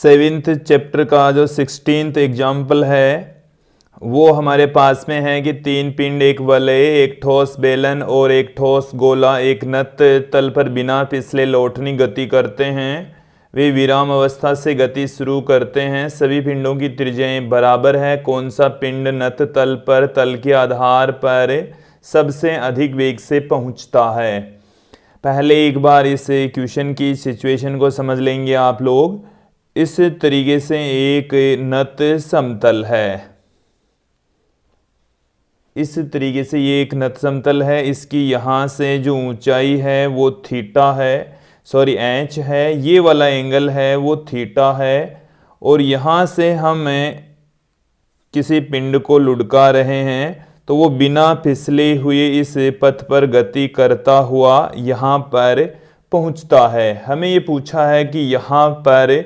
7th chapter का जो 16th example है वो हमारे पास में है कि 3 पिंड, एक वलय, एक ठोस बेलन और एक ठोस गोला एक नत तल पर बिना फिसले लौटनी गति करते हैं। वे विराम अवस्था से गति शुरू करते हैं। सभी पिंडों की त्रिज्याएं बराबर है। कौन सा पिंड नत तल पर तल के आधार पर सबसे अधिक वेग से पहुंचता है? पहले एक बार इस क्वेश्चन की सिचुएशन को समझ लेंगे आप लोग। इस तरीके से एक नत समतल है, इस तरीके से ये एक नत समतल है। इसकी यहाँ से जो ऊंचाई है वो थीटा है, सॉरी एच है। ये वाला एंगल है वो थीटा है। और यहाँ से हम किसी पिंड को लुढ़का रहे हैं तो वो बिना फिसले हुए इस पथ पर गति करता हुआ यहाँ पर पहुँचता है। हमें ये पूछा है कि यहाँ पर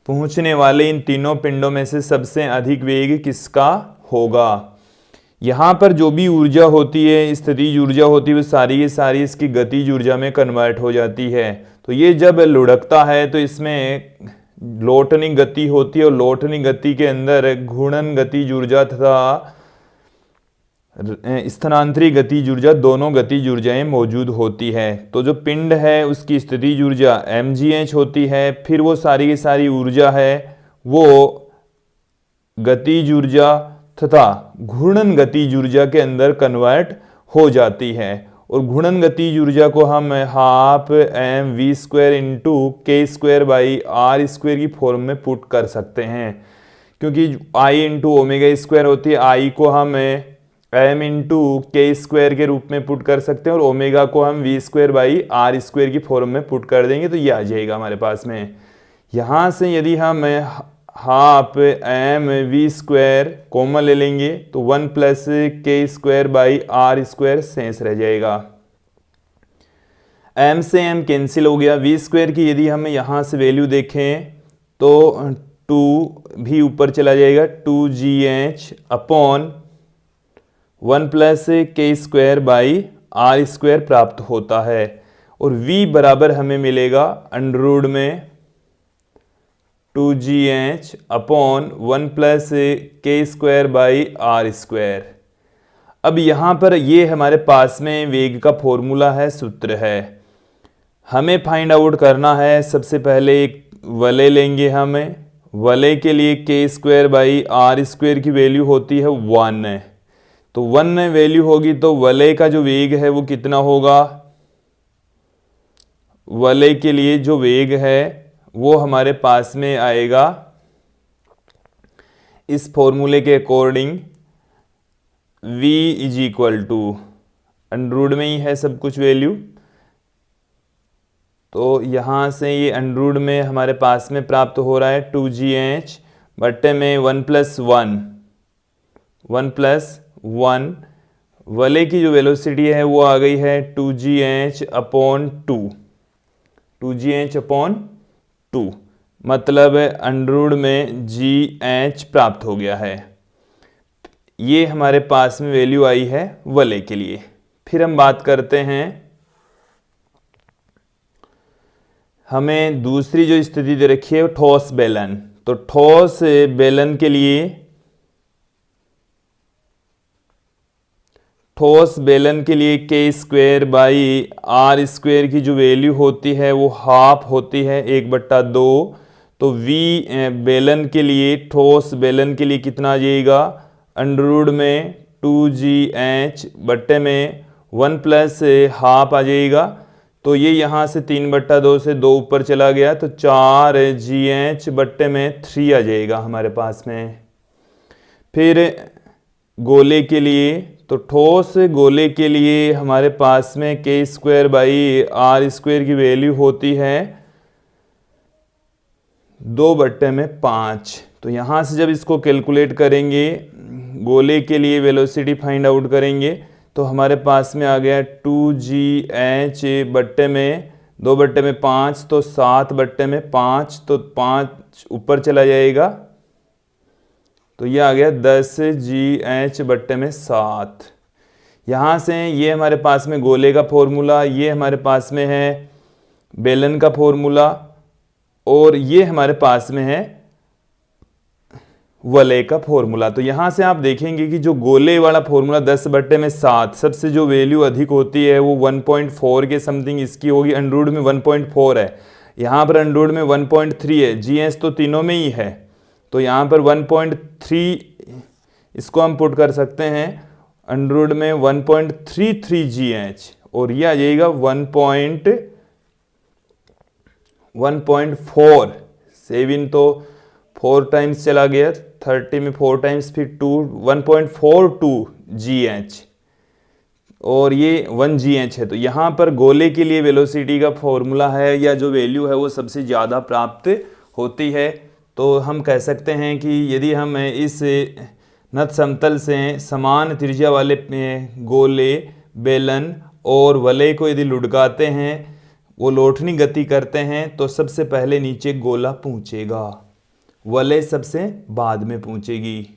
पहुँचने वाले इन तीनों पिंडों में से सबसे अधिक वेग किसका होगा। यहाँ पर जो भी ऊर्जा होती है, स्थितिज ऊर्जा होती है, वो सारी की सारी इसकी गतिज ऊर्जा में कन्वर्ट हो जाती है। तो ये जब लुढ़कता है तो इसमें लौटनी गति होती है और लौटनी गति के अंदर घूर्णन गतिज ऊर्जा तथा स्थानांतरी गतिज ऊर्जा, दोनों गतिज ऊर्जाएं मौजूद होती है। तो जो पिंड है उसकी स्थितिज ऊर्जा mgh होती है। फिर वो सारी की सारी ऊर्जा है वो गतिज ऊर्जा तथा घूर्णन गतिज ऊर्जा के अंदर कन्वर्ट हो जाती है। और घूर्णन गतिज ऊर्जा को हम half M V square into K square by R square की फॉर्म में पुट कर सकते हैं, क्योंकि आई इंटू ओमेगा स्क्वायर होती है। आई को हम एम इंटू के स्क्वायर के रूप में पुट कर सकते हैं और ओमेगा को हम V square by R square की फॉर्म में पुट कर देंगे तो ये आ जाएगा हमारे पास में। यहाँ से यदि हम half M V square common ले लेंगे तो 1 प्लस के स्क्वायर बाई आर स्क्वायर शेष रह जाएगा। एम से एम कैंसिल हो गया। वी स्क्वायर की यदि हम यहाँ से वैल्यू देखें तो 2 भी ऊपर चला जाएगा, 2gh अपॉन 1 प्लस के स्क्वायर बाई आर स्क्वायर प्राप्त होता है। और v बराबर हमें मिलेगा अंडर में 2gh अपॉन 1 प्लस के स्क्वायर बाई आर स्क्वायर। अब यहाँ पर ये हमारे पास में वेग का फॉर्मूला है, सूत्र है। हमें फाइंड आउट करना है। सबसे पहले एक वलय लेंगे। हमें वलय के लिए के स्क्वायर बाई आर स्क्वायर की वैल्यू होती है 1। तो 1 वैल्यू होगी तो वलय का जो वेग है वो कितना होगा। वलय के लिए जो वेग है वो हमारे पास में आएगा इस फॉर्मूले के according, v is equal to under में ही है सब कुछ वैल्यू। तो यहाँ से ये अंडर में हमारे पास में प्राप्त हो रहा है 2gh बट्टे में 1 प्लस 1 वलय की जो वेलोसिटी है वो आ गई है 2gh अपॉन 2, मतलब अंडर में gh प्राप्त हो गया है। ये हमारे पास में वैल्यू आई है वलय के लिए। फिर हम बात करते हैं, हमें दूसरी जो स्थिति दे रखी है ठोस बेलन। तो ठोस बेलन के लिए, ठोस बेलन के लिए के स्क्वायर बाई आर स्क्वायर की जो वैल्यू होती है वो हाफ होती है 1/2। तो v बेलन के लिए, ठोस बेलन के लिए कितना आ जाएगा, अंडर में 2gh बट्टे में 1 प्लस हाफ आ जाएगा। तो ये यहाँ से 3/2 से 2 ऊपर चला गया तो 4gh बट्टे में 3 आ जाएगा हमारे पास में। फिर गोले के लिए, तो ठोस गोले के लिए हमारे पास में के स्क्वायर बाई आर स्क्वायर की वैल्यू होती है 2/5। तो यहाँ से जब इसको कैलकुलेट करेंगे, गोले के लिए वेलोसिटी फाइंड आउट करेंगे तो हमारे पास में आ गया 2gh बट्टे में 2/5, तो 7/5, तो 5 ऊपर चला जाएगा तो ये आ गया 10gh बट्टे में 7। यहाँ से ये हमारे पास में गोले का फॉर्मूला, ये हमारे पास में है बेलन का फॉर्मूला। और ये हमारे पास में है वलय का फॉर्मूला। तो यहां से आप देखेंगे कि जो गोले वाला फॉर्मूला 10/7 सबसे जो वैल्यू अधिक होती है वो 1.4 के समथिंग इसकी होगी, अंडरवुड में 1.4 है, यहाँ पर अंडरवुड में 1.3 है, जीएच तो तीनों में ही है, तो यहाँ पर 1.3 इसको हम पुट कर सकते हैं अंडरवुड में 1.33 GH, और ये आ जाएगा 1.4, 7 तो 4 टाइम्स चला गया, 30 में 4 टाइम्स फिर 2, 1.42 GH, और ये 1 GH है। तो यहाँ पर गोले के लिए वेलोसिटी का फॉर्मूला है या जो वैल्यू है वो सबसे ज़्यादा प्राप्त होती है। तो हम कह सकते हैं कि यदि हम इस नत समतल से समान त्रिज्या वाले गोले, बेलन और वलय को यदि लुढ़काते हैं, वो लोटनी गति करते हैं, तो सबसे पहले नीचे गोला पहुँचेगा, वलय सबसे बाद में पहुँचेगी।